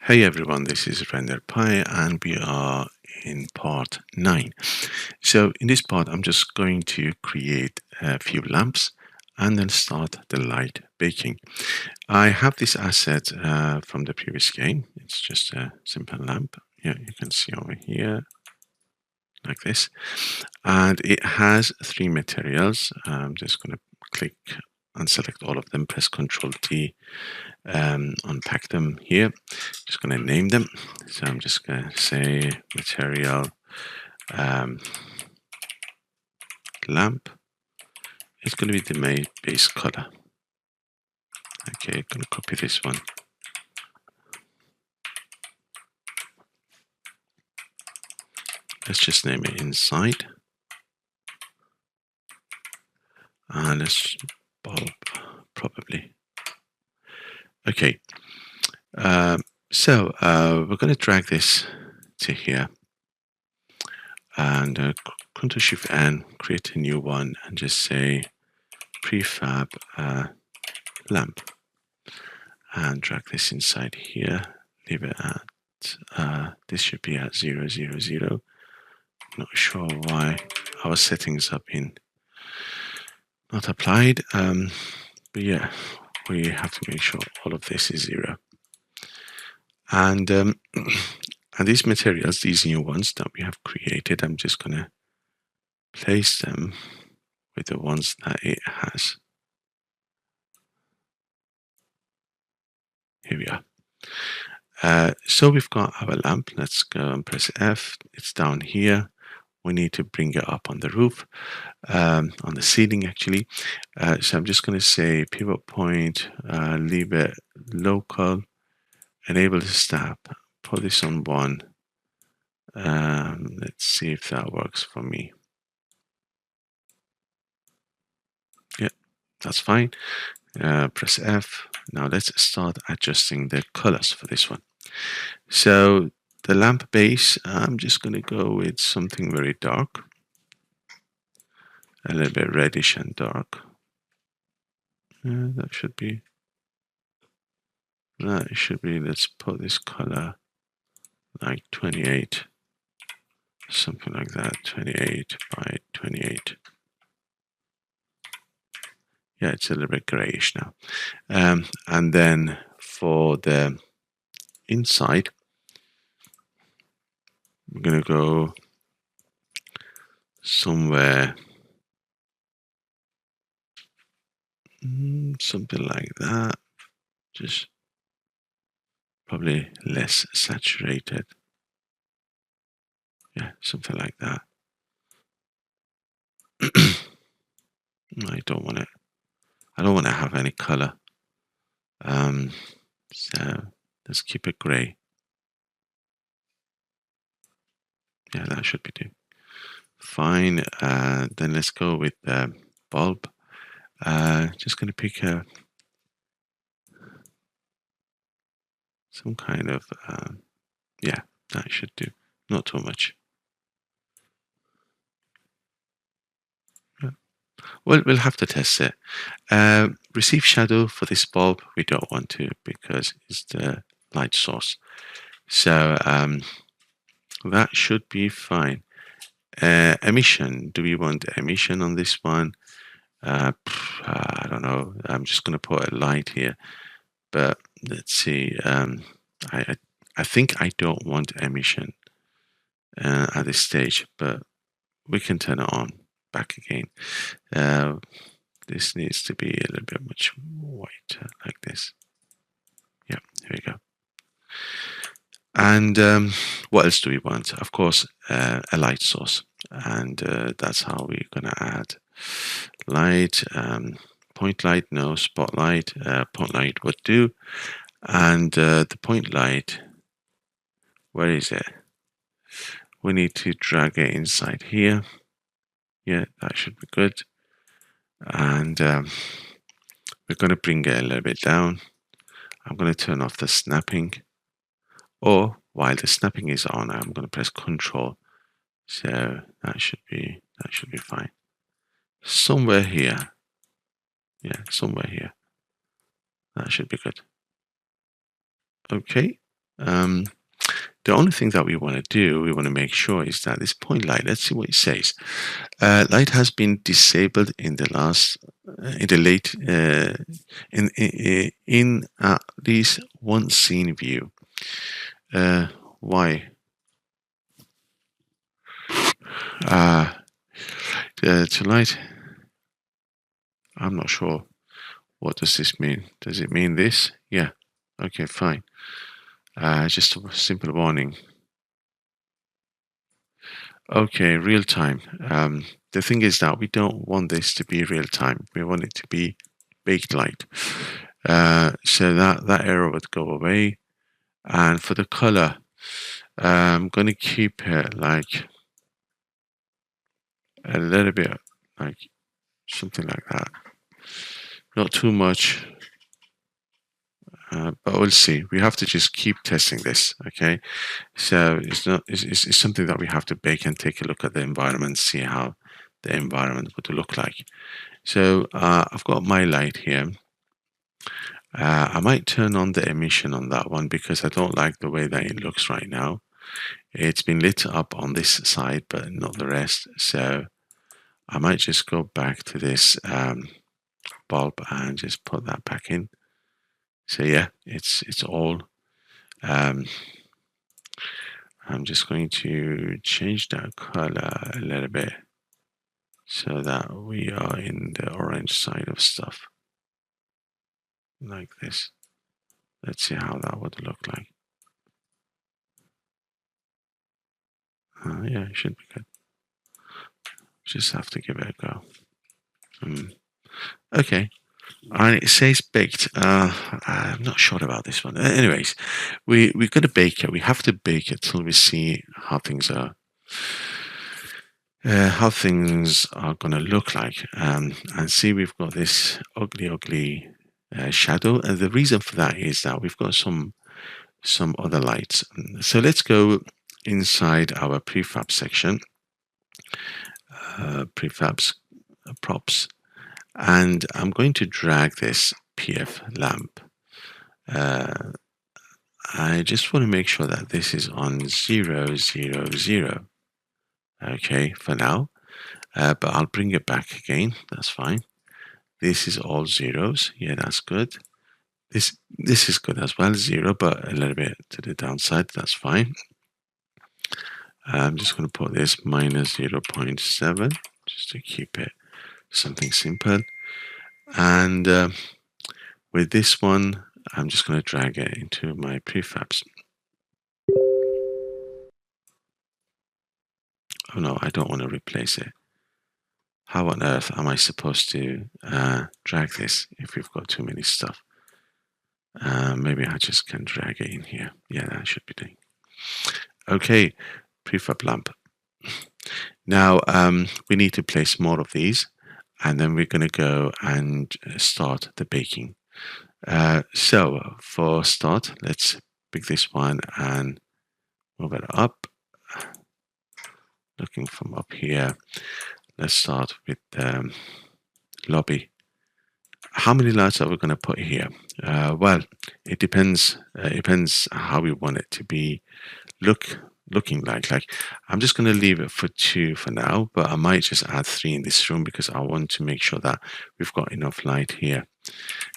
Hey everyone, this is RenderPy and we are in part 9. So in this part, I'm just going to create a few lamps and then start the light baking. I have this asset from the previous game. It's just a simple lamp. Yeah, you can see over here like this. And it has three materials. I'm just going to click and select all of them, press Ctrl T, unpack them here. Just going to name them. So I'm just going to say material lamp. It's going to be the base color. Okay, I'm going to copy this one. Let's just name it inside. And let's bulb, probably. Okay, so we're going to drag this to here and Ctrl Shift N, create a new one and just say prefab lamp and drag this inside here. Leave it at this should be at 0, 0, 0. Not sure why our settings have been not applied, but yeah, we have to make sure all of this is 0. And and these materials, these new ones that we have created, I'm just going to place them with the ones that it has. Here we are. So we've got our lamp. Let's go and press F. It's down here. We need to bring it up on the roof, on the ceiling actually. So I'm just going to say pivot point, leave it local, enable the snap, put this on 1. Let's see if that works for me. Yeah, that's fine. Press F. Now let's start adjusting the colors for this one. So the lamp base, I'm just going to go with something very dark, a little bit reddish and dark. That should be, let's put this color like 28, something like that, 28 by 28. Yeah, it's a little bit grayish now. And then for the inside, we're going to go somewhere, something like that, just probably less saturated. Yeah, something like that. I don't want to have any color. So let's keep it gray. Yeah, that should be do. Fine. Then let's go with the bulb. Just going to pick some kind of, yeah, that should do. Not too much. Yeah. Well, we'll have to test it. Receive shadow for this bulb, we don't want to because it's the light source. So that should be fine. Emission, do we want emission on this one? I don't know. I'm just going to put a light here, but let's see. I think I don't want emission at this stage, but we can turn it on back again. This needs to be a little bit much whiter, like this. Yeah, here we go. And what else do we want? Of course, a light source, and that's how we're going to add light. Point light, no. Spotlight, point light would do. And the point light, where is it? We need to drag it inside here. Yeah, that should be good. And we're going to bring it a little bit down. I'm going to turn off the snapping. Or while the snapping is on, I'm going to press Control. So that should be fine. Somewhere here. Yeah, somewhere here. That should be good. Okay. Um, the only thing that we want to do, we want to make sure is that this point light, let's see what it says. Light has been disabled in the last, in the late, in at least one scene view. Why? Uh, to light, I'm not sure. What does this mean? Does it mean this? Yeah. Okay, fine. Just a simple warning. Okay, real time. The thing is that we don't want this to be real time. We want it to be baked light. So that error would go away. And for the color, I'm going to keep it like a little bit like something like that. Not too much, but we'll see. We have to just keep testing this, okay? So it's not it's something that we have to bake and take a look at the environment, see how the environment would look like. So I've got my light here. I might turn on the emission on that one because I don't like the way that it looks right now. It's been lit up on this side, but not the rest. So I might just go back to this bulb and just put that back in. So yeah, it's all. Um, I'm just going to change that color a little bit so that we are in the orange side of stuff, like this. Let's see how that would look like. Yeah, it should be good. Just have to give it a go. Okay, and it says baked. I'm not sure about this one. Anyways, we're going to bake it. We have to bake it till we see how things are going to look like. And see, we've got this ugly shadow, and the reason for that is that we've got some other lights. So let's go inside our prefab section, prefabs, props, and I'm going to drag this PF lamp. I just want to make sure that this is on 0, 0, 0. Okay, for now, but I'll bring it back again. That's fine. This is all zeros. Yeah, that's good. This is good as well, 0, but a little bit to the downside. That's fine. I'm just going to put this minus 0.7 just to keep it something simple. And with this one, I'm just going to drag it into my prefabs. Oh no, I don't want to replace it. How on earth am I supposed to drag this if we've got too many stuff? Maybe I just can drag it in here. Yeah, that should be doing. Okay, prefab lamp. Now we need to place more of these, and then we're going to go and start the baking. So for start, let's pick this one and move it up. Looking from up here, let's start with lobby. How many lights are we going to put here? Well, it depends. It depends how we want it to be looking like. Like, I'm just going to leave it for 2 for now, but I might just add 3 in this room because I want to make sure that we've got enough light here.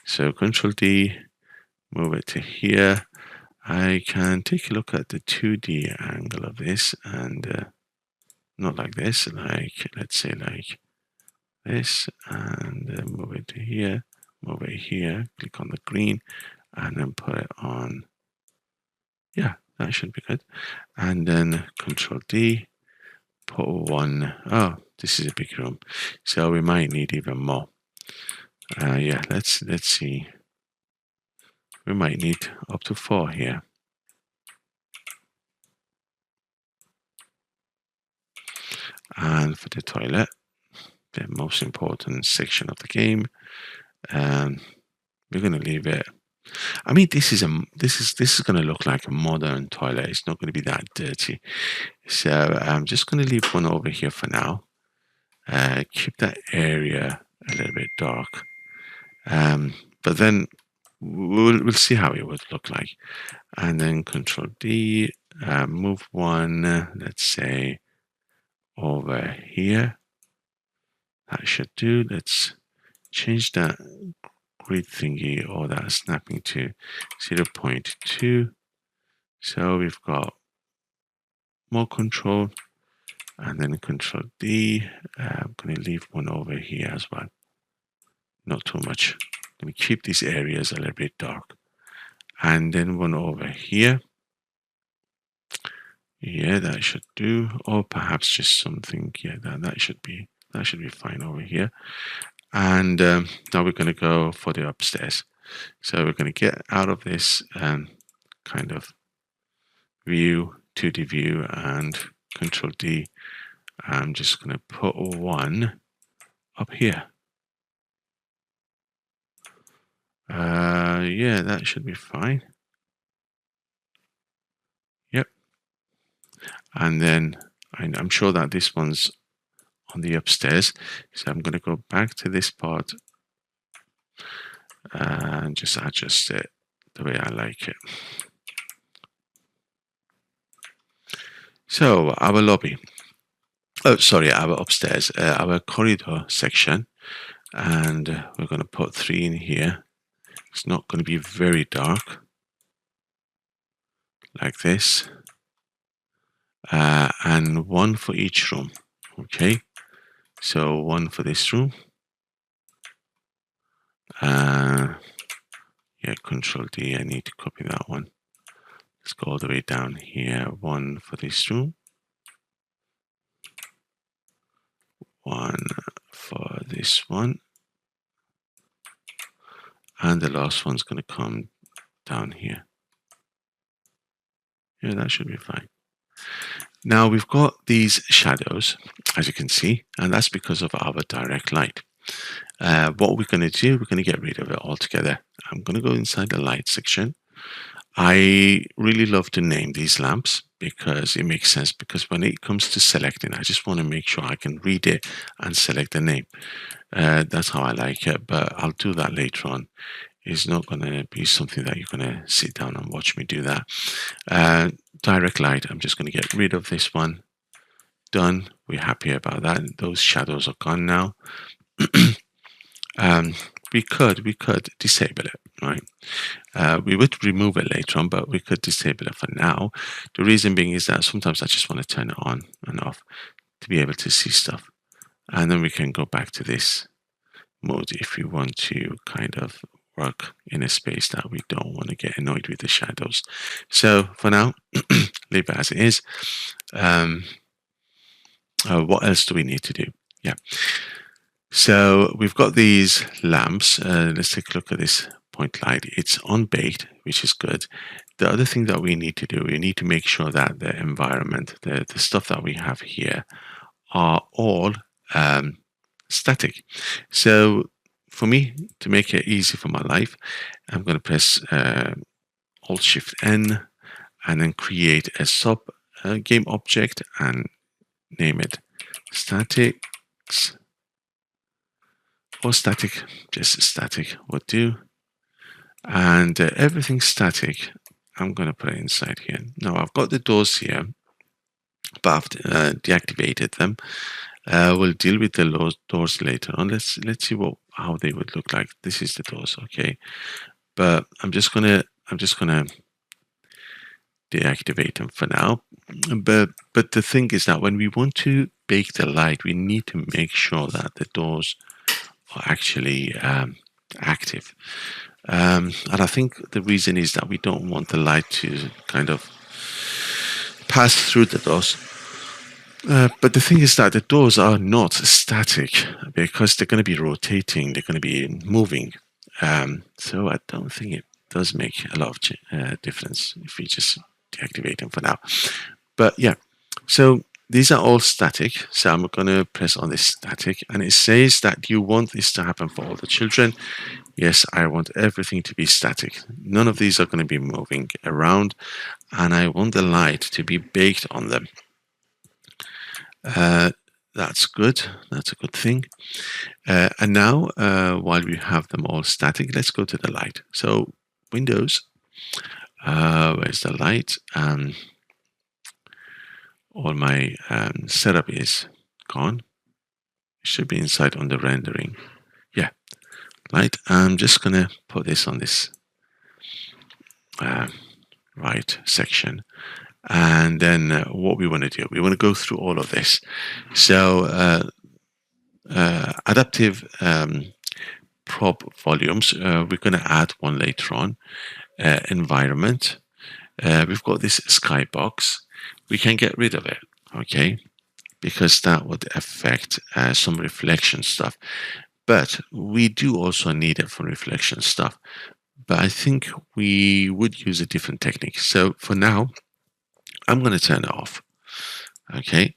So Control D, move it to here. I can take a look at the 2D angle of this, and not like this, like, let's say like this, and move it to here, move it here, click on the green, and then put it on. Yeah, that should be good. And then Control D, put 1. Oh, this is a big room, so we might need even more. Yeah, let's see. We might need up to 4 here. And for the toilet, the most important section of the game, we're going to leave it. I mean, this is going to look like a modern toilet. It's not going to be that dirty. So I'm just going to leave one over here for now. Keep that area a little bit dark. But then we'll see how it would look like. And then Control D, move one, let's say over here. That should do. Let's change that grid thingy or that snapping to 0.2. So we've got more control, and then Control D. I'm going to leave one over here as well. Not too much. I'm going to keep these areas a little bit dark. And then one over here. Yeah, that should do. Or perhaps just something. Yeah, that should be fine over here. And now we're going to go for the upstairs. So we're going to get out of this kind of view, 2D view, and Control D. I'm just going to put one up here. Yeah, that should be fine. Yep. And then I'm sure that this one's on the upstairs. So I'm going to go back to this part and just adjust it the way I like it. So our lobby. Oh, sorry, our upstairs, our corridor section. And we're going to put 3 in here. It's not going to be very dark, like this. And 1 for each room. Okay, so 1 for this room. Yeah, Control D, I need to copy that one. Let's go all the way down here. 1 for this room. 1 for this one. And the last one's going to come down here. Yeah, that should be fine. Now we've got these shadows, as you can see, and that's because of our direct light. What we're going to do, we're going to get rid of it altogether. I'm going to go inside the light section. I really love to name these lamps because it makes sense, because when it comes to selecting, I just want to make sure I can read it and select the name. That's how I like it, but I'll do that later on. It's not going to be something that you're going to sit down and watch me do that. Direct light, I'm just going to get rid of this one. Done. We're happy about that. Those shadows are gone now. We could disable it, right? We would remove it later on, but we could disable it for now. The reason being is that sometimes I just want to turn it on and off to be able to see stuff. And then we can go back to this mode if we want to kind of work in a space that we don't want to get annoyed with the shadows. So for now, leave it as it is. What else do we need to do? Yeah. So we've got these lamps. Let's take a look at this point light. It's unbaked, which is good. The other thing that we need to do, we need to make sure that the environment, the stuff that we have here, are all static. So for me, to make it easy for my life, I'm going to press Alt-Shift-N and then create a sub game object and name it statics or static, just static would do. And everything static, I'm going to put it inside here. Now I've got the doors here, but I've deactivated them. We'll deal with the doors later on. Let's see how they would look like. This is the doors, okay? But I'm just gonna deactivate them for now. But the thing is that when we want to bake the light, we need to make sure that the doors are actually active. And I think the reason is that we don't want the light to kind of pass through the doors. But the thing is that the doors are not static because they're going to be rotating, they're going to be moving. So I don't think it does make a lot of difference if we just deactivate them for now. But yeah, so these are all static. So I'm going to press on this static, and it says that you want this to happen for all the children. Yes, I want everything to be static. None of these are going to be moving around, and I want the light to be baked on them. that's good. That's a good thing. And now, while we have them all static, let's go to the light. So Windows, where's the light? All my setup is gone. It should be inside on the rendering. Yeah, light. I'm just gonna put this on this uh, right section. And then what we want to do, we want to go through all of this. So adaptive prop volumes, we're going to add one later on. Environment, we've got this skybox. We can get rid of it, okay, because that would affect some reflection stuff. But we do also need it for reflection stuff. But I think we would use a different technique. So for now, I'm going to turn it off. Okay.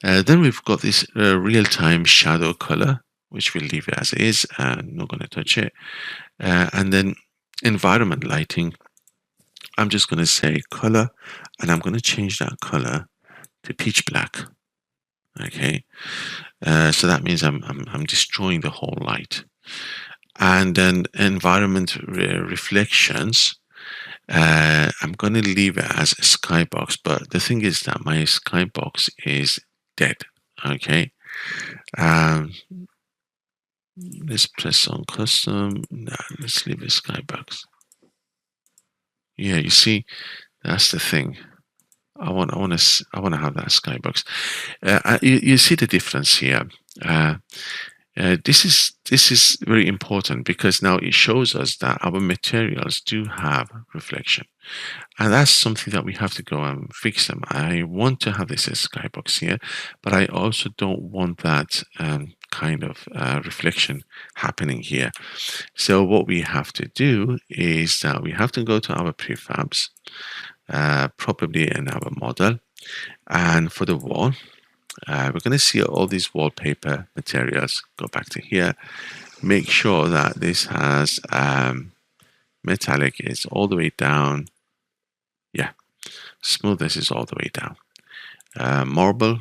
Then we've got this real-time shadow color, which we'll leave it as is. Not going to touch it. And then environment lighting. I'm just going to say color, and I'm going to change that color to pitch black. Okay. So that means I'm destroying the whole light. And then environment reflections. I'm going to leave it as a skybox, but the thing is that my skybox is dead. Okay. Let's press on custom. No, let's leave it skybox. Yeah, you see, that's the thing. I want to have that skybox. You see the difference here. This is very important because now it shows us that our materials do have reflection, and that's something that we have to go and fix them. I want to have this as skybox here, but I also don't want that kind of reflection happening here. So what we have to do is that we have to go to our prefabs, probably in our model, and for the wall, we're going to see all these wallpaper materials. Go back to here. Make sure that this has metallic is all the way down. Yeah, smoothness is all the way down. Marble,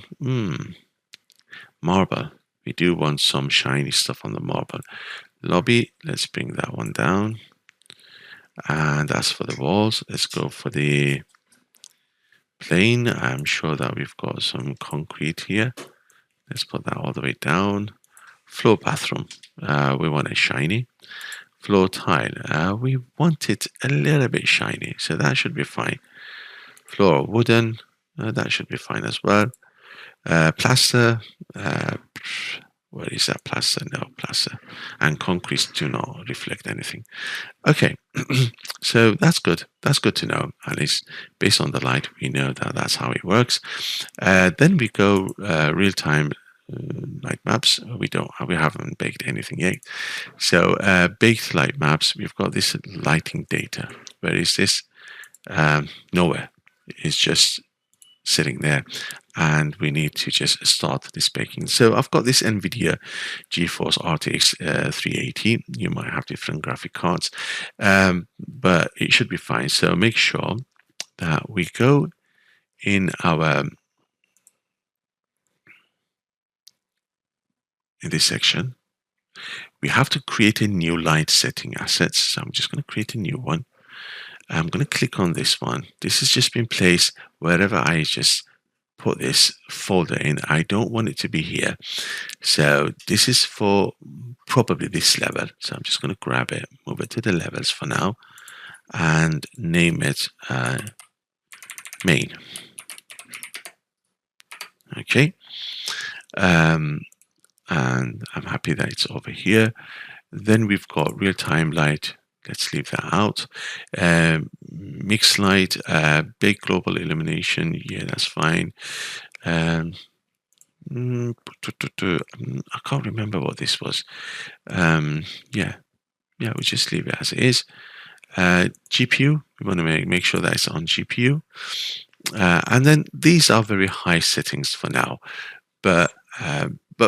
marble. We do want some shiny stuff on the marble. Lobby, let's bring that one down. And that's for the walls. Let's go for the plane. I'm sure that we've got some concrete here. Let's put that all the way down. Floor bathroom, we want it shiny. Floor tile, we want it a little bit shiny, so that should be fine. Floor wooden, that should be fine as well. Plaster, where is that plaster? No, plaster. And concrete do not reflect anything. Okay, so that's good. That's good to know. At least based on the light, we know that that's how it works. Then we go real-time light maps. We haven't baked anything yet. So baked light maps, we've got this lighting data. Where is this? Nowhere. It's just sitting there, and we need to just start this baking. So I've got this NVIDIA GeForce RTX 380. You might have different graphic cards, but it should be fine. So make sure that we go in our in this section. We have to create a new light setting assets. So I'm just going to create a new one. I'm going to click on this one. This has just been placed wherever I just put this folder in. I don't want it to be here. So this is for probably this level. So I'm just going to grab it, move it to the levels for now, and name it main. Okay. And I'm happy that it's over here. Then we've got real-time light. Let's leave that out. Mixed light, big global illumination. Yeah, that's fine. I can't remember what this was. Yeah, we just leave it as it is. GPU, we want to make sure that it's on GPU. And then these are very high settings for now, but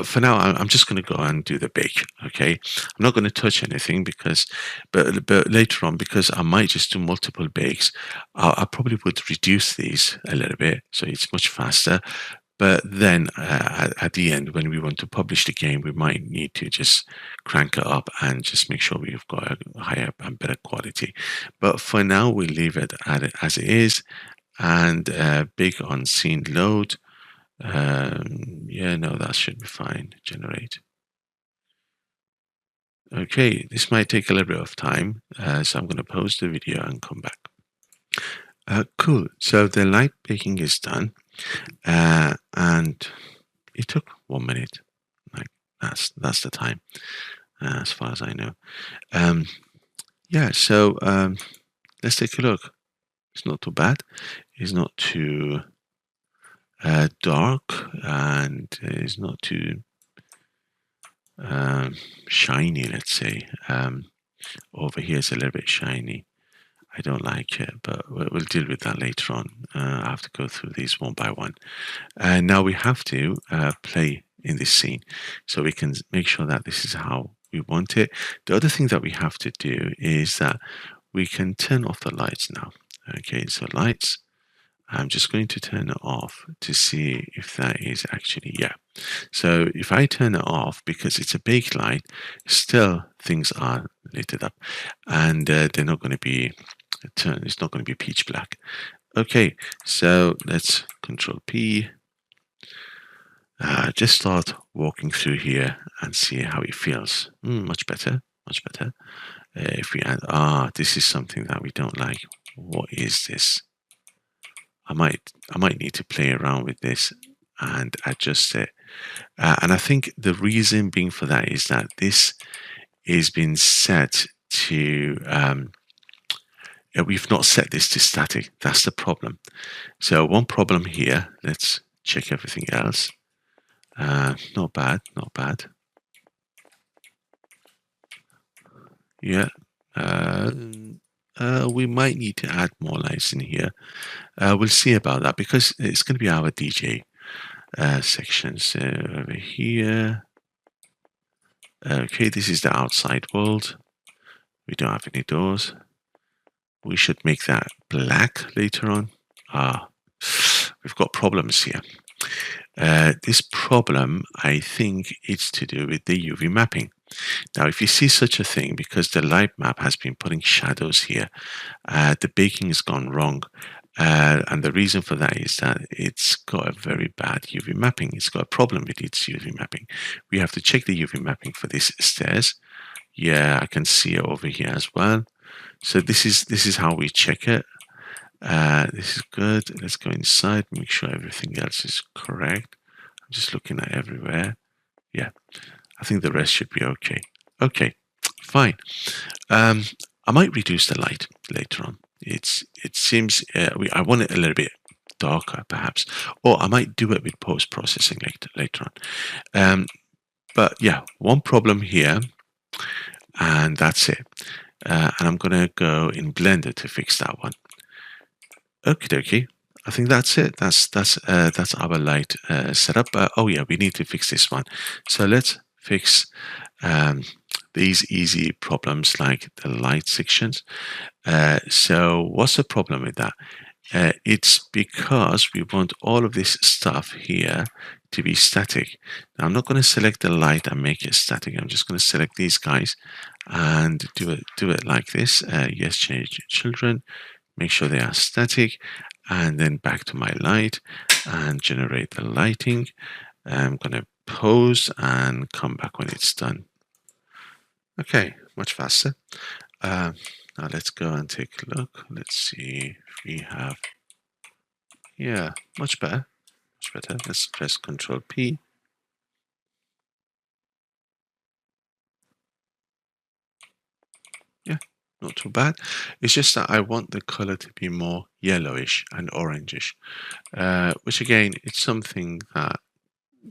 for now, I'm just going to go and do the bake. Okay, I'm not going to touch anything but later on, because I might just do multiple bakes, I probably would reduce these a little bit so it's much faster. But then at the end, when we want to publish the game, we might need to just crank it up and just make sure we've got a higher and better quality. But for now, we leave it at it as it is, and big on scene load. Yeah, no, that should be fine. Generate. Okay, this might take a little bit of time, so I'm going to pause the video and come back. Cool. So the light baking is done, and it took 1 minute. Like that's the time, as far as I know. Um, yeah. So let's take a look. It's not too bad. It's not too dark, and it's not too shiny. Let's say over here it's a little bit shiny. I don't like it, but we'll deal with that later on. I have to go through these one by one. And now we have to play in this scene so we can make sure that this is how we want it. The other thing that we have to do is that we can turn off the lights now. Okay, so lights, I'm just going to turn it off to see if that is actually, yeah. So if I turn it off, because it's a baked light, still things are lit up, and they're not going to be it's not going to be pitch black. Okay, so let's Control P. Just start walking through here and see how it feels. Much better, much better. If we add, this is something that we don't like. What is this? I might need to play around with this and adjust it. And I think the reason being for that is that this is being set to we've not set this to static. That's the problem. So one problem here. Let's check everything else. Not bad, not bad. Yeah. We might need to add more lights in here. We'll see about that because it's going to be our DJ section. So over here. Okay, this is the outside world. We don't have any doors. We should make that black later on. We've got problems here. This problem, I think, it's to do with the UV mapping. Now, if you see such a thing, because the light map has been putting shadows here, the baking has gone wrong. And the reason for that is that it's got a very bad UV mapping. It's got a problem with its UV mapping. We have to check the UV mapping for these stairs. Yeah, I can see it over here as well. So this is how we check it. This is good. Let's go inside, make sure everything else is correct. I'm just looking at everywhere. Yeah, I think the rest should be okay. Okay, fine. I might reduce the light later on. It seems I want it a little bit darker, perhaps, or I might do it with post processing later on. But yeah, one problem here, and that's it. And I'm gonna go in Blender to fix that one. Okie dokie. I think that's it. That's our light setup. Oh yeah, we need to fix this one. So let's fix these easy problems like the light sections. So what's the problem with that? It's because we want all of this stuff here to be static. Now I'm not going to select the light and make it static. I'm just going to select these guys and do it like this. Yes, change children. Make sure they are static, and then back to my light and generate the lighting. I'm going to pause and come back when it's done. Okay, much faster. Now let's go and take a look. Let's see if we have, yeah, much better, much better. Let's press Control P. Yeah, not too bad. It's just that I want the color to be more yellowish and orangish, which again, it's something that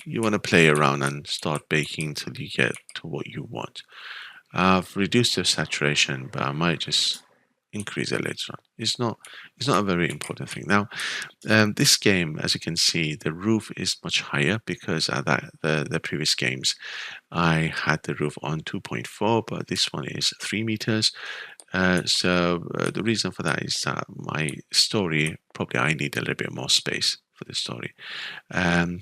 you want to play around and start baking until you get to what you want. I've reduced the saturation, but I might just increase it later on. It's not a very important thing. Now, this game, as you can see, the roof is much higher because the previous games I had the roof on 2.4, but this one is 3 meters. So the reason for that is that my story, probably I need a little bit more space for the story. Um,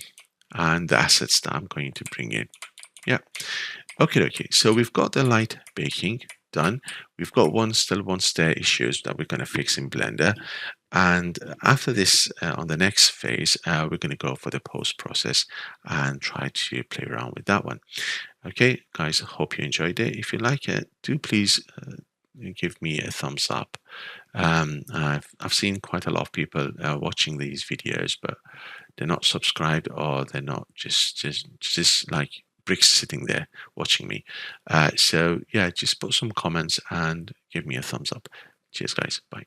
and the assets that I'm going to bring in. Yeah. Okay. So we've got the light baking done. We've got still one stir issues that we're going to fix in Blender. And after this, on the next phase, we're going to go for the post process and try to play around with that one. Okay, guys, I hope you enjoyed it. If you like it, do please give me a thumbs up. I've seen quite a lot of people watching these videos, but they're not subscribed, or they're not just like bricks sitting there watching me. So yeah, just put some comments and give me a thumbs up. Cheers, guys. Bye.